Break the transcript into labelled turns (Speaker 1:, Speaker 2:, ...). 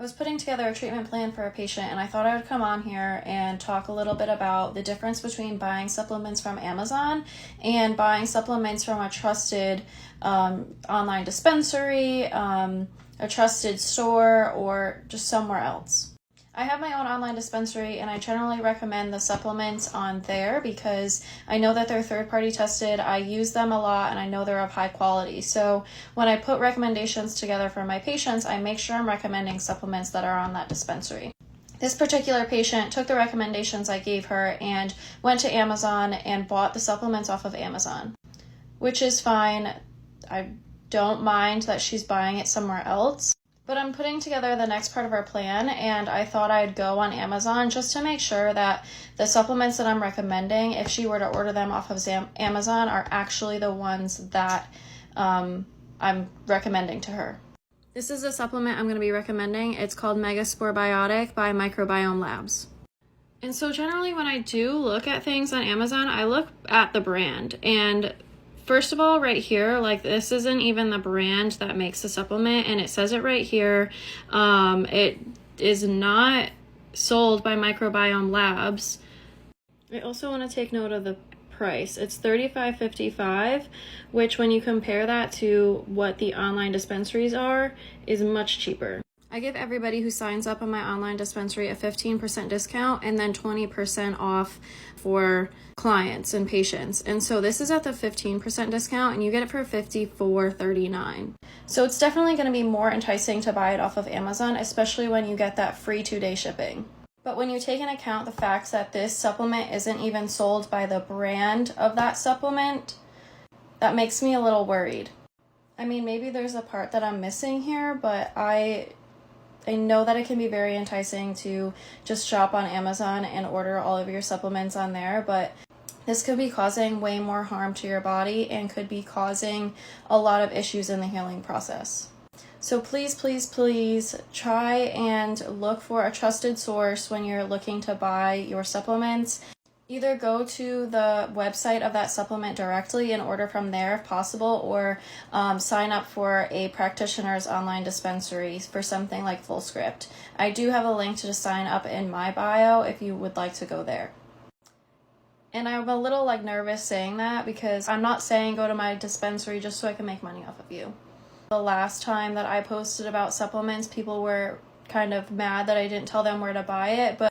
Speaker 1: I was putting together a treatment plan for a patient, and I thought I would come on here and talk a little bit about the difference between buying supplements from Amazon and buying supplements from a trusted online dispensary, a trusted store, or just somewhere else. I have my own online dispensary, and I generally recommend the supplements on there because I know that they're third-party tested. I use them a lot, and I know they're of high quality. So when I put recommendations together for my patients, I make sure I'm recommending supplements that are on that dispensary. This particular patient took the recommendations I gave her and went to Amazon and bought the supplements off of Amazon, which is fine. I don't mind that she's buying it somewhere else. But I'm putting together the next part of our plan, and I thought I'd go on Amazon just to make sure that the supplements that I'm recommending, if she were to order them off of Amazon, are actually the ones that I'm recommending to her. This is a supplement I'm going to be recommending. It's called Megaspore Biotic by Microbiome Labs. And so generally when I do look at things on Amazon, I look at the brand, and first of all, right here, like this isn't even the brand that makes the supplement, and it says it right here. It is not sold by Microbiome Labs. I also want to take note of the price. It's $35.55, which when you compare that to what the online dispensaries are, is much cheaper. I give everybody who signs up on my online dispensary a 15% discount and then 20% off for clients and patients. And so this is at the 15% discount, and you get it for $54.39. So it's definitely going to be more enticing to buy it off of Amazon, especially when you get that free 2-day shipping. But when you take into account the fact that this supplement isn't even sold by the brand of that supplement, that makes me a little worried. I mean, maybe there's a part that I'm missing here, but I know that it can be very enticing to just shop on Amazon and order all of your supplements on there, but this could be causing way more harm to your body and could be causing a lot of issues in the healing process. So please, please, please try and look for a trusted source when you're looking to buy your supplements. Either go to the website of that supplement directly and order from there if possible, or sign up for a practitioner's online dispensary for something like FullScript. I do have a link to sign up in my bio if you would like to go there. And I'm a little nervous saying that because I'm not saying go to my dispensary just so I can make money off of you. The last time that I posted about supplements, people were kind of mad that I didn't tell them where to buy it, but